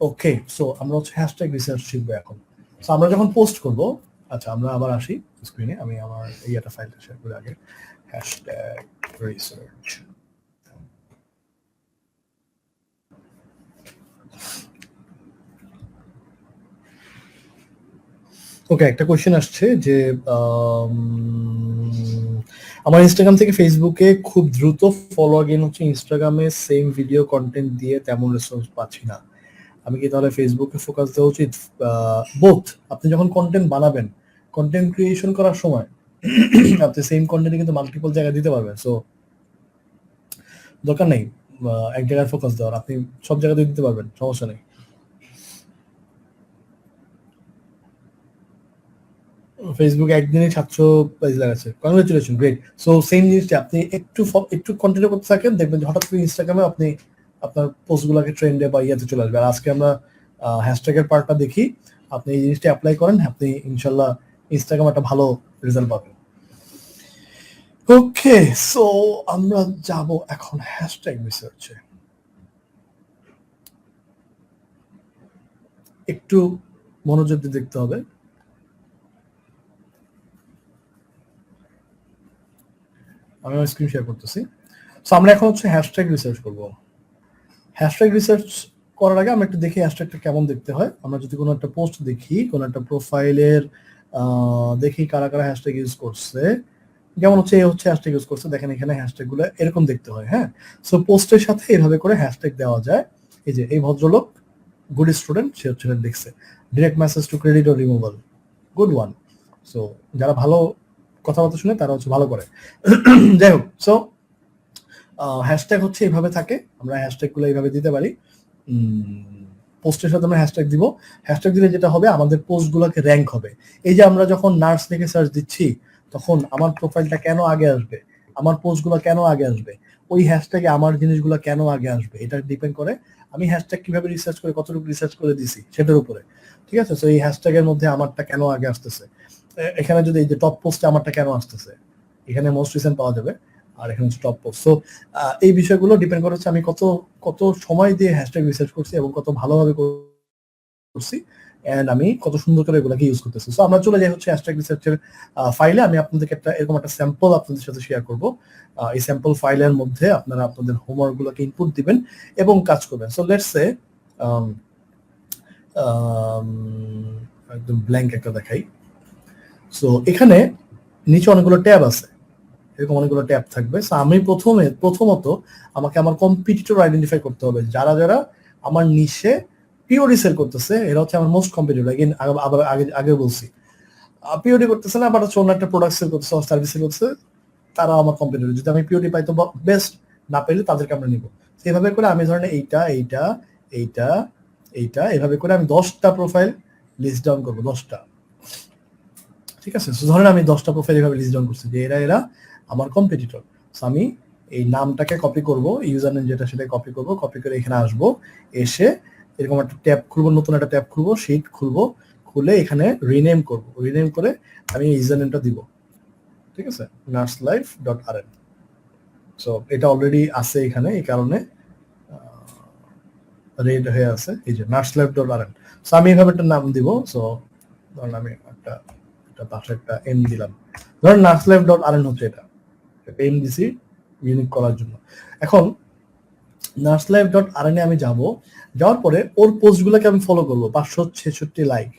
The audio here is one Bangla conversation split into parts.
ওকে, সো আমরা হচ্ছে হ্যাশট্যাগ রিসার্চ শিখবো এখন। সো আমরা যখন পোস্ট করব, আচ্ছা আমরা আবার আসি স্ক্রিনে, আমি আমার এইটা ফাইলটা শেয়ার করি আগে। Hashtag research. ওকে, একটা কোয়েশ্চেন আসছে যে আমার ইনস্টাগ্রাম থেকে ফেসবুকে খুব দ্রুত ফলোয়ার গেইন হচ্ছে, ইনস্টাগ্রামে সেম ভিডিও কন্টেন্ট দিয়ে তেমন রেসপন্স পাচ্ছি না, আমি কি তাহলে ফেসবুকে ফোকাস দেওয়া উচিত? বোথ। আপনি যখন কন্টেন্ট বানাবেন, কন্টেন্ট ক্রিয়েশন করার সময় আপনি সেম কন্টেন্ট কিন্তু মাল্টিপল জায়গায় দিতে পারবেন, সো দরকার নেই এক জায়গায় ফোকাস দেওয়ার, আপনি সব জায়গাতে দিতে পারবেন, সমস্যা নেই। ফেসবুকে একদিনে 700 পেজ লাগাচ্ছে, কংগ্রেচুলেশন, গ্রেট। সো সেম জিনিসটা আপনি একটু কন্টিনিউ করতে থাকেন, দেখবেন যে হঠাৎ করে ইনস্টাগ্রামে আপনি আপনার পোস্টগুলোকে ট্রেন্ডে বা ইয়াতে চলে আসবে। আর আজকে আমরা হ্যাশট্যাগের পার্টটা দেখি, আপনি এই জিনিসটা অ্যাপ্লাই করেন, আপনি ইনশাল্লাহ ইনস্টাগ্রাম একটা ভালো রেজাল্ট পাবেন। ওকে, সো আমরা যাব এখন হ্যাশট্যাগ রিসার্চে। একটু মনোযোগ দিয়ে দেখতে হবে। আমি আমার স্ক্রিন শেয়ার করতেছি। সো আমরা এখন হচ্ছে হ্যাশট্যাগ রিসার্চ করব। হ্যাশট্যাগ রিসার্চ করার আগে আমরা একটু দেখি হ্যাশট্যাগটা কেমন দেখতে হয়। আমরা যদি কোনো একটা পোস্ট দেখি, কোনো একটা প্রোফাইলের দেখি কারা কারা হ্যাশট্যাগ ইউজ করছে, যেমন হচ্ছে এই হচ্ছে হ্যাশট্যাগ ইউজ করছে, দেখেন এখানে হ্যাশট্যাগুলো এরকম দেখতে হয়। হ্যাঁ, সো পোস্টের সাথে এইভাবে করে হ্যাশট্যাগ দেওয়া যায়। এই যে এই ভদ্রলোক গুড স্টুডেন্ট, সে হচ্ছে লিখছে direct message to credit or removal, good one. So যারা ভালো কথাবার্তা শুনে তারা হচ্ছে ভালো করে। যাই হোক, সো হ্যাশট্যাগ হচ্ছে এইভাবে থাকে, আমরা হ্যাশট্যাগুলো এইভাবে দিতে পারি। পোস্টের সাথে আমরা হ্যাশট্যাগ দিব, হ্যাশট্যাগ দিলে যেটা হবে আমাদের পোস্টগুলোকে র্যাঙ্ক হবে। এই যে আমরা যখন নার্স লিখে সার্চ দিচ্ছি, তখন আমার প্রোফাইলটা কেন আগে আসবে, আমার পোস্টগুলো কেন আগে আসবে, ওই হ্যাশট্যাগে আমার জিনিসগুলো কেন আগে আসবে, এটা ডিপেন্ড করে আমি হ্যাশট্যাগ কিভাবে রিসার্চ করে, কতটুকু রিসার্চ করে দিছি সেটার উপরে। ঠিক আছে, তো এই হ্যাশট্যাগের মধ্যে আমারটা কেন আগে আসতেছে, এখানে যদি এই যে টপ পোস্টে আমারটা কেন আসতেছে, এখানে মোস্ট রিসেন্ট পাওয়া যাবে, আর এখানে হচ্ছে টপ পোস্ট। সো এই বিষয়গুলো ডিপেন্ড করে হচ্ছে আমি কত কত সময় দিয়ে হ্যাশট্যাগ রিসার্চ করছি এবং কত ভালোভাবে করছি, এন্ড আমি কত সুন্দর করে এগুলোকে ইউজ করতেছি। সো আমরা চলে যাই হচ্ছে হ্যাশট্যাগ রিসার্চের ফাইলে। আমি আপনাদেরকে এরকম একটা স্যাম্পল আপনাদের সাথে শেয়ার করব। এই স্যাম্পল ফাইলের মধ্যে আপনারা আপনাদের হোমওয়ার্ক গুলোকে ইনপুট দিবেন এবং কাজ করবেন। সো লেটস সে একদম ব্ল্যাঙ্ক একটা দেখাই। সো এখানে নিচে অনেকগুলো ট্যাব আছে, এরকম অনেকগুলো ট্যাব থাকবে। সো আমি প্রথমত আমাকে আমার কম্পিটিটর আইডেন্টিফাই করতে হবে, যারা যারা আমার নিশে পিওডি সেল করতেছে, এরা হচ্ছে আমার মোস্ট কম্পিটিটর। আবার আগে বলছি, পিওডি করতেছে না, বাট হচ্ছে অন্য একটা প্রোডাক্ট সেল করতেছে, সার্ভিস সেল করতেছে, তারা আমার কম্পিটিটর। যদি আমি পিওডি পাই তো বেস্ট, না পেলে তাদেরকে আমরা নিব। এভাবে করে আমি ধরেন এইটা এইটা এইটা এইটা এভাবে করে আমি 10টা প্রোফাইল লিস্ট ডাউন করবো, 10টা। ঠিক আছে, ধরেন আমি 10টা প্রোফাইল এভাবে লিস্ট ডাউন করছি যে এরা এরা আমার কম্পিটিটর। সো আমি এই নামটাকে কপি করব, ইউজার নেম যেটা সেটা কপি করব, কপি করে এখানে আসবো, এসে এরকম একটা ট্যাব খুলবো, নতুন একটা ট্যাব খুলবো, শিট খুলবো, খুলে এখানে রিনেম করব, রিনেম করে আমি ইউজার নেমটা দিব। ঠিক আছে, nurslife.rn। সো এটা অলরেডি আছে এখানে, এই কারণে রেড হয়ে আছে, এই যে nurslife.rn। সো আমি এভাবে একটা নাম দিব। সো ধরুন আমি একটা পাশে একটা এম দিলাম, ধরুন nurslife.rn হচ্ছে এটা, এম দিছি ইউনিক করার জন্য। এখন nurslife.rn এ আমি যাব, যাওয়ার পরে ওর পোস্টগুলোকে আমি ফলো করবো। 566 লাইক,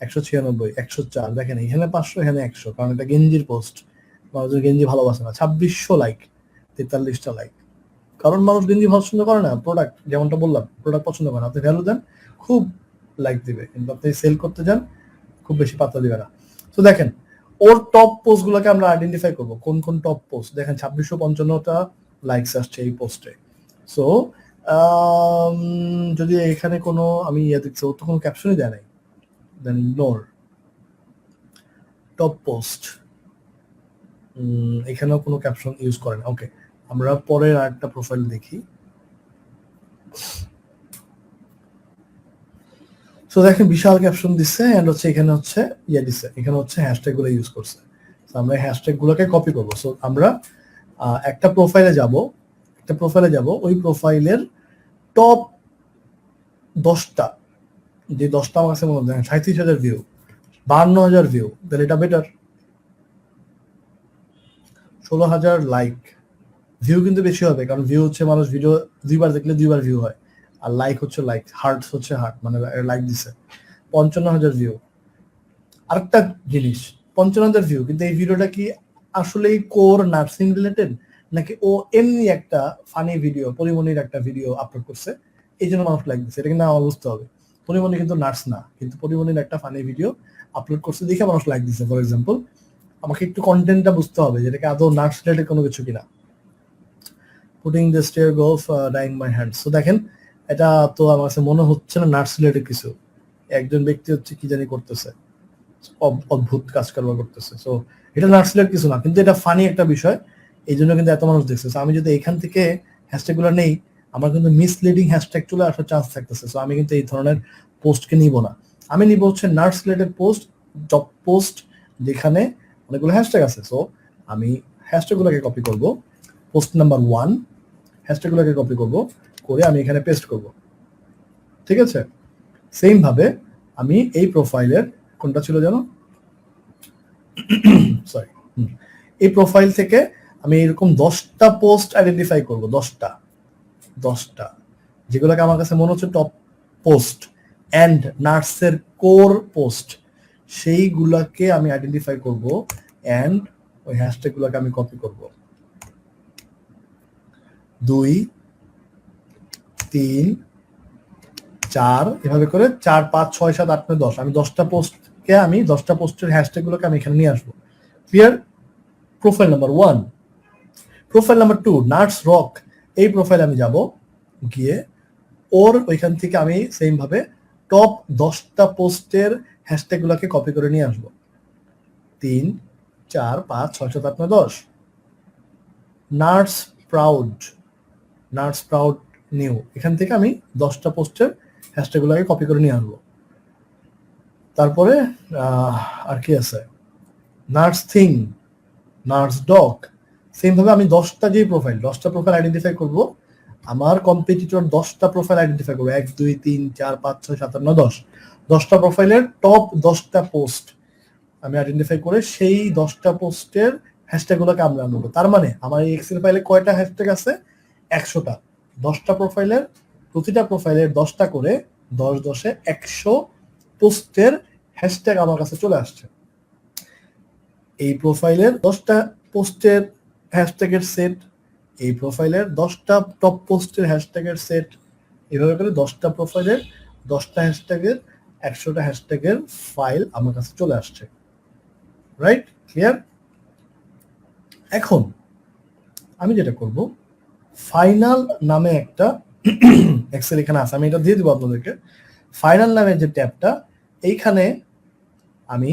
196, 104, দেখেন এখানে 500, এখানে 100, কারণ এটা গেঞ্জির পোস্ট, মানুষের গেঞ্জি ভালোবাসে না। 2600 লাইক, 43টা লাইক, কারণ মানুষ গেঞ্জি পছন্দ করে না, প্রোডাক্ট, যেমনটা বললাম প্রোডাক্ট পছন্দ করে না। আপনি ভ্যালু দেন, খুব লাইক দিবে, কিন্তু আপনি সেল করতে যান, খুব বেশি পাত্তা দিবে না। তো দেখেন ওর টপ পোস্ট গুলোকে আমরা আইডেন্টিফাই করবো, কোন কোন টপ পোস্ট। দেখেন 2655টা লাইকস আসছে এই পোস্টে। সো যদি এখানে কোনো আমি দেখছি, ওর তো কোনো ক্যাপশনই দেয় নাই, দেন ইগনোর টপ পোস্ট, এখানেও কোনো ক্যাপশন ইউজ করেন। ওকে, আমরা পরের আরেকটা প্রোফাইল দেখি। সো দেখেন বিশাল ক্যাপশন দিচ্ছে, এন্ড হচ্ছে এখানে হচ্ছে দিচ্ছে, এখানে হচ্ছে হ্যাশট্যাগ গুলো ইউজ করছে। আমরা হ্যাশট্যাগ গুলোকে কপি করবো। সো আমরা একটা প্রোফাইলে যাব, ওই প্রোফাইলের টপ 10টা, যে 10টা আমার কাছে মনে হয় 37,000 ভিউ, 52,000 ভিউ, তাহলে এটা বেটার। 16,000 লাইক, ভিউ কিন্তু বেশি হবে, কারণ ভিউ হচ্ছে মানুষ ভিডিও 2বার দেখলে 2বার ভিউ হয়, আর লাইক হচ্ছে লাইক, হার্টস হচ্ছে হার্ট, মানে লাইক দিছে। 55,000 ভিউ। আরেকটা জিনিস, 55,000 ভিউ, কিন্তু এই ভিডিওটা কি আসলেই কোর নার্সিং রিলেটেড, নাকি ও এমনি একটা ফানি ভিডিও, পরিমণির একটা ভিডিও আপলোড করছে এই জন্য মানুষ লাইক দিচ্ছে? এটা কিন্তু আমার বুঝতে হবে। পরিমণি কিন্তু নার্স না, কিন্তু পরিমণির একটা ফানি ভিডিও আপলোড করছে দেখে মানুষ লাইক দিচ্ছে। ফর এক্সাম্পল, আমাকে একটু কন্টেন্টটা বুঝতে হবে যেটাকে আদৌ নার্স রিলেটেড কোনো কিছু কিনা। Putting the stair golf dying my hand. So দেখেন, এটা তো আমার কাছে মনে হচ্ছে না নার্স রিলেটেড কিছু। একজন ব্যক্তি হচ্ছে কি জানি করতেছে, অদ্ভুত কাজ কারবার করতেছে। সো এটা নার্স রিলেটেড কিছু না, কিন্তু এটা ফানি একটা বিষয়, এই জন্য কিন্তু এত মানুষ দেখছে। আমি যদি এখান থেকে হ্যাশট্যাগ গুলো নেই, আমার কিন্তু মিসলিডিং হ্যাশট্যাগ চলে আসার চান্স থাকতেছে। সো আমি কিন্তু এই ধরনের পোস্টকে নিব না। আমি নিব হচ্ছে nurse related post, job post, যেখানে অনেকগুলো হ্যাশট্যাগ আছে। সো আমি হ্যাশট্যাগ গুলোকে কপি করব, পোস্ট নাম্বার 1 হ্যাশট্যাগ গুলোকে কপি করব, করে আমি এখানে পেস্ট করব। ঠিক আছে, সেম ভাবে আমি এই প্রোফাইলের, কোনটা ছিল জানো, সরি, এই প্রোফাইল থেকে আমি এরকম 10টা পোস্ট আইডেন্টিফাই করব, 10টা যেগুলোকে আমার কাছে মনে হচ্ছে টপ পোস্ট অ্যান্ড নার্সের কোর পোস্ট, সেইগুলাকে আমি আইডেন্টিফাই করব অ্যান্ড ওই হ্যাশট্যাগ গুলোকে আমি কপি করব। 2, 3, 4, এভাবে করে 4, 5, 6, 7, 8, 9, 10, আমি 10টা পোস্টকে, আমি 10টা পোস্টের হ্যাশট্যাগ গুলোকে আমি এখানে নিয়ে আসবো। Clear? Profile number 1, profile number 2 nurse rock, এই প্রোফাইলে আমি যাব, গিয়ে ওর ওইখান থেকে আমি সেম ভাবে টপ 10টা পোস্টের হ্যাশট্যাগ গুলোকে কপি করে নিয়ে আসবো। 3, 4, 5, 6, 7, 8, 9, 10। Nurse proud, nurse proud new, এখান থেকে আমি 10টা পোস্টের হ্যাশট্যাগ গুলোকে কপি করে নিয়ে আসবো। তারপরে আর কি আছে, nurse thing, nurse dog, same ভাবে আমি 10টা প্রোফাইল আইডেন্টিফাই করব, আমার কম্পিটিটর 10টা প্রোফাইল আইডেন্টিফাই করবো, 1, 2, 3, 4, 5, 6, 7, 8, 9, 10, 10টা প্রোফাইলের টপ 10টা পোস্ট আমি আইডেন্টিফাই করে সেই 10টা পোস্টের হ্যাশট্যাগ গুলোকে আমরা আনবো। তার মানে আমার এই এক্সেল ফাইলে কয়টা হ্যাশট্যাগ আছে? 100টা। 10টা প্রোফাইলের, প্রতিটা প্রোফাইলের 10টা করে, 10, 10-এ 100 পোস্টের হ্যাশট্যাগ আমার কাছে চলে আসছে। এই প্রোফাইলের 10টা পোস্টের হ্যাশট্যাগের সেট, এই প্রোফাইলের 10টা টপ পোস্টের হ্যাশট্যাগের সেট, এভাবে করে 10টা প্রোফাইলের 10টা হ্যাশট্যাগের 100টা হ্যাশট্যাগের ফাইল আমার কাছে চলে আসছে। রাইট? ক্লিয়ার? এখন আমি যেটা করব, ফাইনাল নামে একটা এক্সেল এখানে আছে, আমি এটা দিয়ে দিব আপনাদেরকে। ফাইনাল নামে যে ট্যাবটা, এইখানে আমি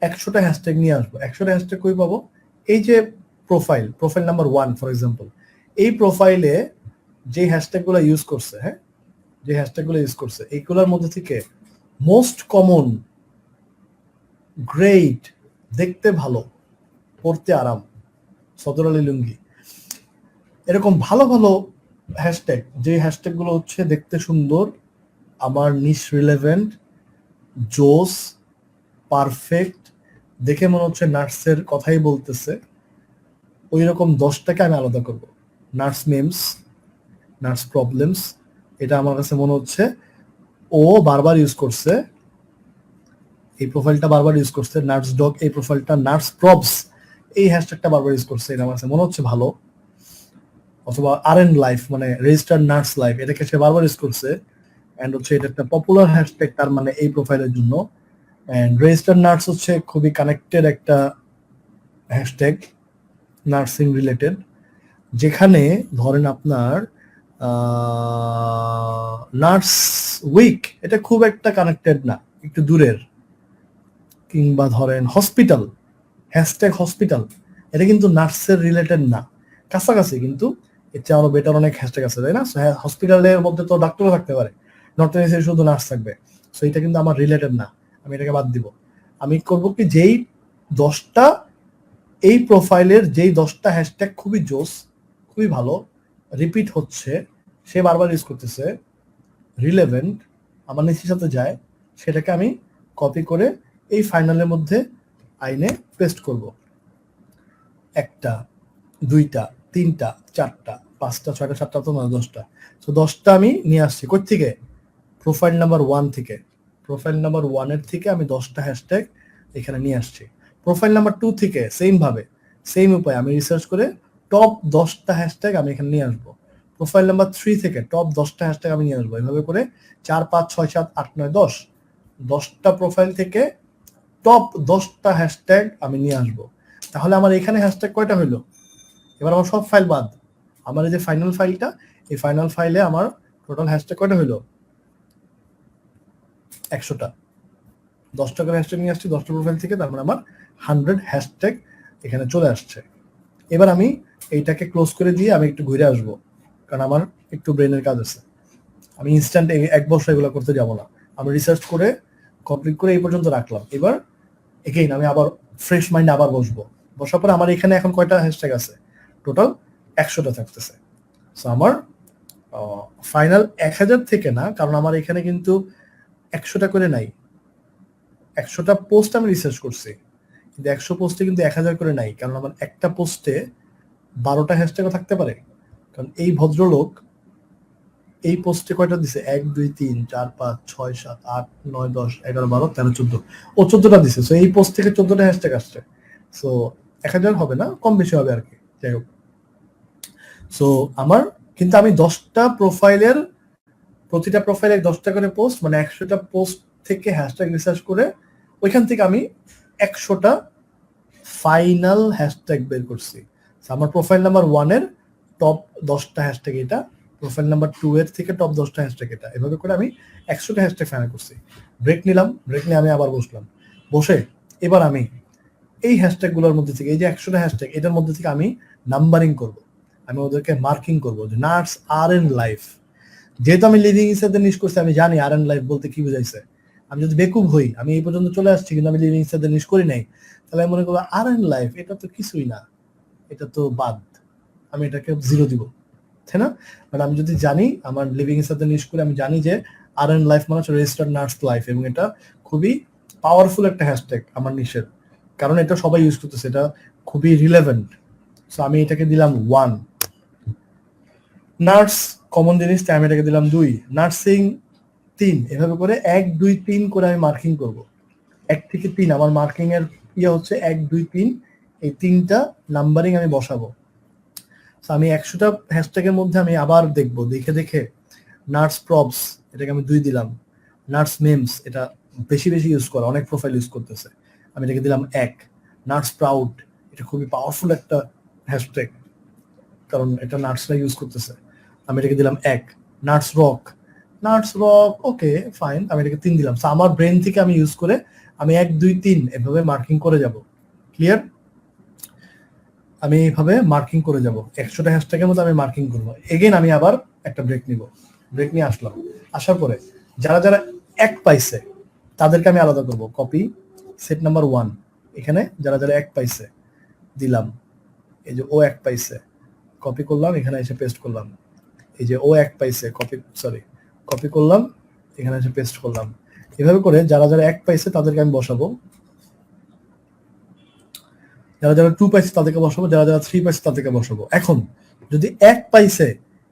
100টা হ্যাশট্যাগ নিয়ে আসবো। 100টা হ্যাশট্যাগ কই পাবো? এই যে প্রোফাইল নাম্বার 1 ফর এক্সাম্পল, এই প্রোফাইলে যে হ্যাশট্যাগ গুলো ইউজ করছে, হ্যাঁ, যে হ্যাশট্যাগ গুলো ইউজ করছে, এইগুলোর মধ্যে থেকে মোস্ট কমন, গ্রেট, দেখতে ভালো, পড়তে আরাম, সদর আলী লুঙ্গি, এরকম ভালো ভালো হ্যাশট্যাগ, যে হ্যাশট্যাগ গুলো হচ্ছে দেখতে সুন্দর, আমার নিশ রিলেভেন্ট, জোস, পারফেক্ট, দেখে মনে হচ্ছে নার্সের কথাই বলতেছে, ওই রকম 10টাকে আমি আলাদা করব। নার্স মেমস, নার্স প্রবলেমস, এটা আমার কাছে মনে হচ্ছে ও বারবার ইউজ করছে, এই প্রোফাইলটা বারবার ইউজ করছে। নার্স ডগ, এই প্রোফাইলটা, নার্স প্রবস, এই হ্যাশট্যাগটা বারবার ইউজ করছে, এটা আমার কাছে মনে হচ্ছে ভালো। অথবা RN লাইফ, মানে রেজিস্টার্ড নার্স লাইফ, এটাকে সে বারবার ইউজ করছে, এন্ড হচ্ছে এটা একটা পপুলার হ্যাশট্যাগ তার মানে এই প্রোফাইলের জন্য। এন্ড রেজিস্টার্ড নার্স হচ্ছে খুবই কানেক্টেড একটা হ্যাশট্যাগ নার্সিং রিলেটেড, যেখানে ধরেন আপনার নার্স উইক, এটা খুব একটা কানেক্টেড না, একটু দূরের। কিংবা ধরেন হসপিটাল, হ্যাশট্যাগ হসপিটাল, এটা কিন্তু নার্সের রিলেটেড না, কাছাকাছি, কিন্তু এর চেয়ে আরো বেটার অনেক হ্যাশট্যাগ আছে, তাই না? হসপিটালের মধ্যে তো ডাক্তারও থাকতে পারে, নট নেসেসারি শুধু নার্স থাকবে। সো এটা কিন্তু আমার রিলেটেড না, আমি এটাকে বাদ দিব। আমি করব কি, যেই 10টা, এই প্রোফাইলের যেই 10টা হ্যাশট্যাগ খুবই জোস, খুবই ভালো, রিপিট হচ্ছে, সে বারবার ইউজ করতেছে, রিলেভেন্ট আমার নিচের সাথে যায় সেটাকে আমি কপি করে এই ফাইনালের মধ্যে আইনে পেস্ট করব। একটা, দুইটা, তিনটা, চারটা, পাঁচটা, ছয়টা, সাতটা, আটটা, নয়, 10টা। তো 10টা আমি নিয়ে আসছি কোথা থেকে? প্রোফাইল নাম্বার 1 থেকে। প্রোফাইল নাম্বার 1-এর থেকে আমি 10টা হ্যাশট্যাগ এখানে নিয়ে আসছি। প্রোফাইল নাম্বার 2 থেকে সেম ভাবে সেম উপায় আমি রিসার্চ করে টপ 10টা হ্যাশট্যাগ আমি এখানে নিয়ে আসবো। প্রোফাইল নাম্বার 3 থেকে টপ 10টা হ্যাশট্যাগ আমি নিয়ে আসবো। এভাবে করে 4, 5, 6, 7, 8, 9, 10 10টা প্রোফাইল থেকে টপ 10টা হ্যাশট্যাগ আমি নিয়ে আসবো। তাহলে আমার এখানে হ্যাশট্যাগ কয়টা হইলো? এবার আমার সব ফাইল বাদ, আমার এই যে ফাইনাল ফাইলটা, এই ফাইনাল ফাইলে আমার টোটাল হ্যাশট্যাগ কয়টা হইলো? 100টা। 10টা করে হ্যাশট্যাগ নিয়ে আসছি 10টা প্রোফাইল থেকে, তার মানে আমার 100 হ্যাশট্যাগ এখানে চলে আসছে। এবার আমি এইটাকে ক্লোজ করে দিয়ে আমি একটু ঘুরে আসবো, কারণ আমার একটু ব্রেনের কাজ আছে। আমি ইনস্ট্যান্ট এক বছর এগুলো করতে যাব না, আমি রিসার্চ করে কমপ্লিট করে এই পর্যন্ত রাখলাম। এবার এগেইন আমি আবার ফ্রেশ মাইন্ডে আবার বসবো। বসার পরে আমার এখানে এখন কয়টা হ্যাশট্যাগ আছে? টোটাল 100টা থাকতেছে। সো আমার ফাইনাল 1000 থেকে না, কারণ আমার এখানে কিন্তু 100টা করে নাই। 100টা পোস্ট আমি রিসার্চ করছি, কিন্তু 100 পোস্টে কিন্তু 1000 করে নাই, কারণ আমার একটা পোস্টে 12টা হ্যাশট্যাগও থাকতে পারে। কারণ এই ভদ্রলোক এই পোস্টে কয়টা দিছে? 1, 2, 3, 4, 5, 6, 7, 8, 9, 10, 11, 12, 13, 14 ও 14টা দিছে। সো এই পোস্ট থেকে 14টা হ্যাশট্যাগ আসছে। সো 1000 হবে না, কম বেশি হবে আর কি, যাই হোক। সো আমার কিন্তু আমি 10টা প্রোফাইলের, প্রতিটা প্রোফাইলে 10টা করে পোস্ট, মানে 100টা পোস্ট থেকে হ্যাশট্যাগ রিসার্চ করে ওইখান থেকে আমি 100টা ফাইনাল হ্যাশট্যাগ বের করছি। আমার প্রোফাইল নাম্বার 1-এর টপ 10টা হ্যাশট্যাগ এটা, প্রোফাইল নাম্বার 2-এর থেকে টপ 10টা হ্যাশট্যাগ এটা। এভাবে করে আমি 100টা হ্যাশট্যাগ ফাইনাল করছি। ব্রেক নিলাম, ব্রেক নিয়ে আমি আবার বসলাম। বসে এবার আমি এই হ্যাশট্যাগুলোর মধ্যে থেকে, এই যে 100টা হ্যাশট্যাগ, এটার মধ্যে থেকে আমি নাম্বারিং করব। আমি ওদেরকে মার্কিং করব যে নার্স আর এন লাইফ। যেহেতু আমি লিভিং ইনসাইড দ্য নিশ করছি, আমি জানি আর এন লাইফ বলতে কি বুঝাইছে। আমি যদি বেকুব হই, আমি এই পর্যন্ত চলে আসছি কিন্তু আমি লিভিং ইনসাইড দ্য নিশ করি নাই, তাহলে আমি মনে করবো আর এন লাইফ এটা তো কিছুই না, এটা তো বাদ, আমি এটাকে 0 দিব, তাই না? বাট আমি যদি জানি আমার লিভিং ইনসাইড দ্য নিশ করে আমি জানি যে আর এন লাইফ মানে হচ্ছে রেজিস্টার্ড নার্স লাইফ, এবং এটা খুবই পাওয়ারফুল একটা হ্যাশট্যাগ আমার নিশের, কারণ এটা সবাই ইউজ করতেছে, এটা খুবই রিলেভেন্ট। সো আমি এটাকে দিলাম 1। নার্স কমন জিনিস, তাই আমি এটাকে দিলাম 2। নার্সিং 3। এভাবে করে 1, 2, 3 করে আমি মার্কিং করব। 1 থেকে 3 আমার মার্কিং এর ইয়ে হচ্ছে 1, 2, 3, এই 3টা নাম্বারিং আমি বসাবো। আমি 100টা হ্যাশট্যাগের মধ্যে আমি আবার দেখবো, দেখে দেখে নার্স প্রবস এটাকে আমি 2 দিলাম। নার্স মেমস এটা বেশি বেশি ইউজ করা, অনেক প্রোফাইল ইউজ করতেছে, আমি এটাকে দিলাম 1। নার্স প্রাউড এটা খুবই পাওয়ারফুল একটা হ্যাশট্যাগ, কারণ এটা নার্সরা ইউজ করতেছে, আমি এটাকে দিলাম 1। Nurse rock, nurse rock okay fine, আমি এটাকে 3 দিলাম। আমার ব্রেন থেকে আমি ইউজ করে আমি 1, 2, 3 এভাবে মার্কিং করে যাব। ক্লিয়ার? আমি এইভাবে মার্কিং করে যাব, 100টা হ্যাশট্যাগের মধ্যে আমি মার্কিং করবো। এগেইন আমি আবার একটা ব্রেক নিব, ব্রেক নিয়ে আসলাম। আসার পরে যারা যারা 1 পাইছে তাদেরকে আমি আলাদা করব। কপি সেট নাম্বার 1, এখানে যারা যারা 1 পাইছে দিলাম। এই যে ও 1 পাইছে, কপি করলাম, এখানে এসে পেস্ট করলাম। এই যে ও 1 পাইছে, কপি করলাম, এখানে এসে পেস্ট করলাম। এভাবে করে যারা যারা 1 পাইছে তাদেরকে আমি বসাবো, যারা যারা 2 পাইছে তাদেরকে বসাবো, যারা যারা 3 পাইছে তাদেরকে বসাবো। এখন যদি 1 পাইছে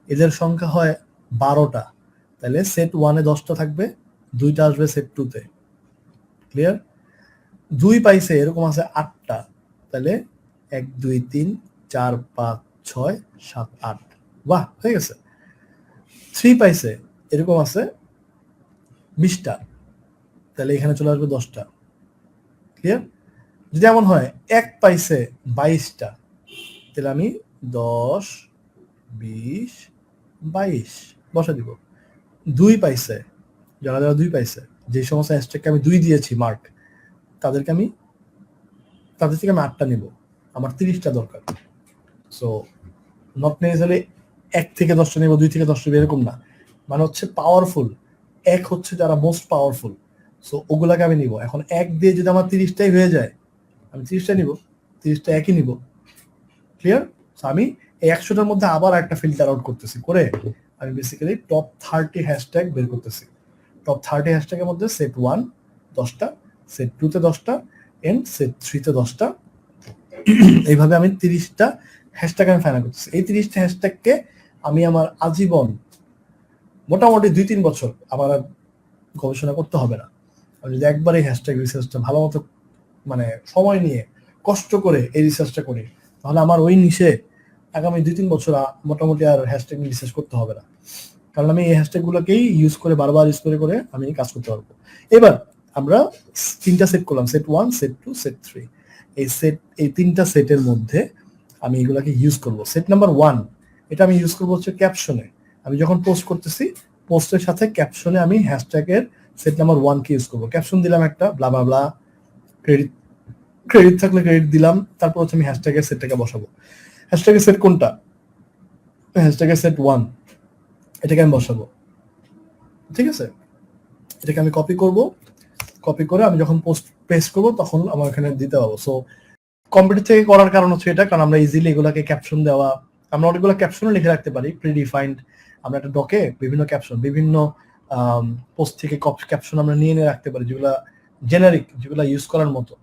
এদের সংখ্যা হয় 12টা, তাহলে সেট 1-এ 10টা থাকবে, 2টা আসবে সেট 2-তে। ক্লিয়ার? 2 পাইছে এরকম আছে 8টা, তাহলে 1, 2, 3, 4, 5, 6, 7, 8। বাহ, হয়ে গেছে। 3 পাইছে এরকম আছে 20টা, তাহলে এখানে চলে আসবে 10টা। ক্লিয়ার? যদি এমন হয় 1 পাইছে 22টা, তাহলে আমি 10, 20, 22 বসা দিব। 2 পাইছে, যারা যারা 2 পাইছে, যে সমস্ত হ্যাশট্যাগকে আমি 2 দিয়েছি মার্ক, তাদের থেকে আমি 8টা নিব, আমার 30টা দরকার। সো নট নেসেসারি 1 থেকে 10টা নিব, 2 থেকে 10টা এরকম না, মানে হচ্ছে পাওয়ারফুল। 1 হচ্ছে যারা মোস্ট পাওয়ারফুল, সো ওগুলাকে আমি নিব। এখন 1 দিয়ে যদি আমার 30টাই হয়ে যায়, আমি 30টা নিব, 30টা একই নিব। ক্লিয়ার? আমি এই 100টার মধ্যে আবার একটা ফিল্টার আউট করতেছি, করে আমি বেসিক্যালি টপ 30 হ্যাশট্যাগ বের করতেছি। টপ 30 হ্যাশট্যাগের মধ্যে সেট 1 10টা, সেট 2 তে 10টা, এন্ড সেট 3 তে 10টা, এইভাবে আমি 30টা হ্যাশট্যাগ আমি ফাইনাল করতেছি। এই 30টা হ্যাশট্যাগকে আমি আমার আজীবন মোটামুটি 2-3 বছর আমার আর গবেষণা করতে হবে না। আমি যদি একবার এই হ্যাশট্যাগ রিসার্চটা ভালো মতো মানে সময় নিয়ে কষ্ট করে এই রিসার্চটা করি, তাহলে আমার ওই নিশে আগামী 2-3 বছর মোটামুটি আর হ্যাশট্যাগ রিসার্চ করতে হবে না, কারণ আমি এই হ্যাশট্যাগ গুলোকেই ইউজ করে বারবার ইউজ করে করে আমি কাজ করতে পারবো। এবার আমরা 3টা সেট করলাম, সেট 1, সেট 2, সেট 3। এই 3টা সেটের মধ্যে আমি এগুলাকে ইউজ করব। সেট নাম্বার 1 এটা আমি ইউজ করবো হচ্ছে ক্যাপশনে। আমি যখন পোস্ট করতেছি, পোস্টের সাথে ক্যাপশনে আমি হ্যাশট্যাগের সেট নাম্বার 1 কে ইউজ করবো। ক্যাপশন দিলাম একটা ব্লা ব্লা ব্লা, ক্রেডিট থাকলে ক্রেডিট দিলাম, তারপর হচ্ছে আমি হ্যাশট্যাগের সেটটাকে বসাবো। হ্যাশট্যাগের সেট কোনটা? হ্যাশট্যাগের সেট 1, এটাকে আমি বসাবো। ঠিক আছে, এটাকে আমি কপি করব, কপি করে আমি যখন পোস্ট পেস্ট করব তখন আমার এখানে দিতে পারবো। সো কম্পিউটার থেকে করার কারণ হচ্ছে এটা, কারণ আমরা ইজিলি এগুলাকে ক্যাপশন দেওয়া, আমরা অনেকগুলো ক্যাপশনও লিখে রাখতে পারি প্রিডিফাইন্ড। আমরা একটা ডকে বিভিন্ন ক্যাপশন, বিভিন্ন পোস্ট থেকে ক্যাপশন আমরা নিয়ে রাখতে পারি, যেগুলা জেনারিক, যেগুলা ইউজ করার মতো,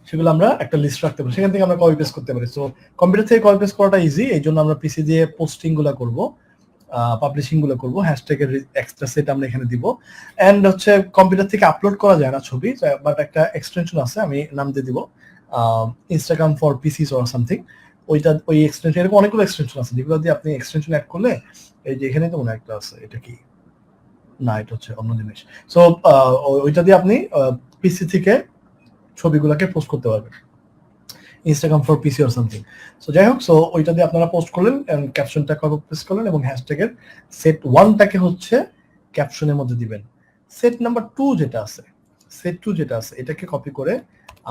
সেগুলো আমরা একটা লিস্ট রাখতে পারি, সেখান থেকে আমরা কপি পেস্ট করতে পারি। সো কম্পিউটার থেকে কপি পেস্ট করাটা ইজি, এই জন্য আমরা পিসি দিয়ে পোস্টিং গুলা করবো, পাবলিশিং গুলো করবো, হ্যাশট্যাগের এক্সট্রা সেট আমরা এখানে দিব। এন্ড হচ্ছে কম্পিউটার থেকে আপলোড করা যায় না ছবি, বাট একটা এক্সটেনশন আছে, আমি নাম দিয়ে দিব ইনস্টাগ্রাম ফর পিসিস অর সামথিং। ওই এক্সটেনশন, এরকম অনেকগুলো এক্সটেনশন আছে যেগুলো দিয়ে আপনি এক্সটেনশন অ্যাড করলে, এই যে এখানে তো মনে একটা আছে, এটা কি না, এটা হচ্ছে অন্য জিনিস। সো ওইটা দিয়ে আপনি পিসি থেকে ছবিগুলোকে পোস্ট করতে পারবেন, Instagram for PC or something. So যাই হোক, সো ওইটা দিয়ে আপনারা পোস্ট করলেন, ক্যাপশনটা কপি পেস্ট করলেন এবং হ্যাশট্যাগের সেট 1টাকে হচ্ছে ক্যাপশনের মধ্যে দিবেন। সেট নাম্বার 2 যেটা আছে, সেট 2 যেটা আছে, এটাকে কপি করে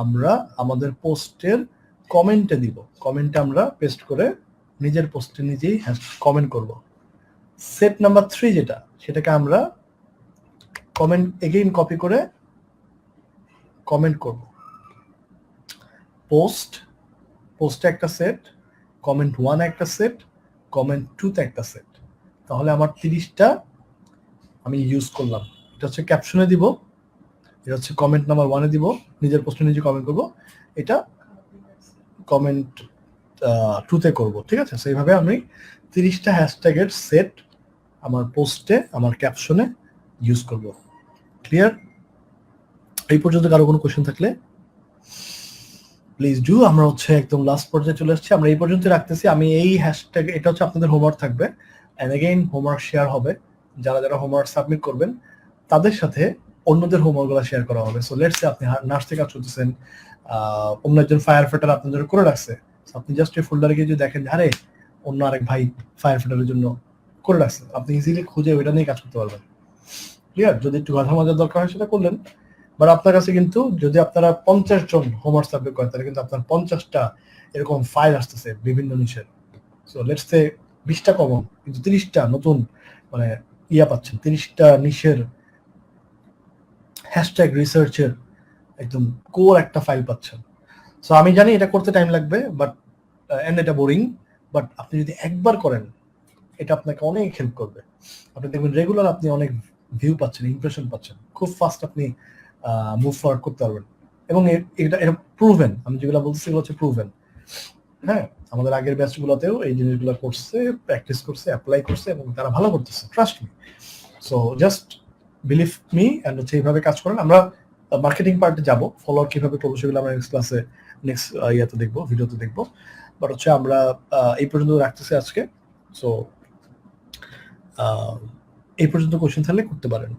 আমরা আমাদের পোস্টের কমেন্টে দিব। কমেন্টে আমরা পেস্ট করে নিজের পোস্টে নিজেই কমেন্ট করব। সেট নাম্বার 3 যেটা, সেটাকে আমরা কমেন্ট এগেইন কপি করে কমেন্ট করব। পোস্টে একটা সেট, কমেন্ট 1 একটা সেট, কমেন্ট 2 তে একটা সেট। তাহলে আমার 30টা আমি ইউজ করলাম। এটা হচ্ছে ক্যাপশনে দিব, এটা হচ্ছে কমেন্ট নাম্বার 1 এ দিব, নিজের পোস্টে নিজে কমেন্ট করব, এটা কমেন্ট 2 তে করব। ঠিক আছে, সো এইভাবে আমি 30টা হ্যাশট্যাগের সেট আমার পোস্টে, আমার ক্যাপশনে ইউজ করব। ক্লিয়ার? এই পর্যন্ত কারো কোনো কোশ্চেন থাকলে প্লিজ ডু। আমরা হচ্ছে একদম লাস্ট পর্যায়ে চলে আসছি, আমরা এই পর্যন্ত রাখতেছি। আমি এই হ্যাশট্যাগ, এটা হচ্ছে আপনাদের হোমওয়ার্ক থাকবে, এন্ড এগেইন হোমওয়ার্ক শেয়ার হবে, যারা যারা হোমওয়ার্ক সাবমিট করবেন তাদের সাথে অন্যদের হোমওয়ার্কগুলো শেয়ার করা হবে। সো লেটস সে আপনি নার্সে কাজ করতেছেন, অন্য একজন ফায়ার ফাইটার আপনার জন্য করে রাখছে, আপনি জাস্ট এই ফোল্ডারে গিয়ে যদি দেখেন, আরে অন্য আরেক ভাই ফায়ার ফাইটারের জন্য করে রাখছে, আপনি ইজিলি খুঁজে ওইটা নিয়ে কাজ করতে পারবেন। ক্লিয়ার? যদি একটু কথা মজার দরকার হয় সেটা করলেন, বাট আপনার কাছে কিন্তু যদি আপনারা 50 জন হোমওয়ার্ক সাবমিট করেন, তাহলে কিন্তু আপনার 50টা এরকম ফাইল আসতেছে বিভিন্ন নিশের। সো লেটস সে 20টা কমন, কিন্তু 30টা নতুন মানে পাচ্ছেন, 30টা নিশের হ্যাশট্যাগ রিসার্চের একদম কোর একটা ফাইল পাচ্ছেন। সো আমি জানি এটা করতে টাইম লাগবে, বাট এন্ড এটা বোরিং, বাট আপনি যদি একবার করেন, এটা আপনাকে অনেক হেল্প করবে। আপনি দেখবেন রেগুলার আপনি অনেক ভিউ পাচ্ছেন, ইমপ্রেশন পাচ্ছেন, খুব ফাস্ট আপনি মুভ ফরওয়ার্ড করতে পারবেন। এবং এটা প্রুভেন, আমি যেগুলো বলছি সেগুলো হচ্ছে প্রুভেন। হ্যাঁ, আমাদের আগের ব্যাচগুলোতেও এই জিনিসগুলো করছে, প্র্যাকটিস করছে, অ্যাপ্লাই করছে এবং তারা ভালো করতেছে, trust me. So just believe me, and হচ্ছে এইভাবে কাজ করেন। আমরা মার্কেটিং পার্টে যাব, ফলোয়ার কিভাবে করবো সেগুলো আমরা নেক্সট ক্লাসে, নেক্সট ইয়াতে দেখবো, ভিডিওতে দেখবো। বাট হচ্ছে আমরা এই পর্যন্ত রাখতেছি আজকে। সো এই পর্যন্ত কোশ্চেন থাকলে করতে পারেন।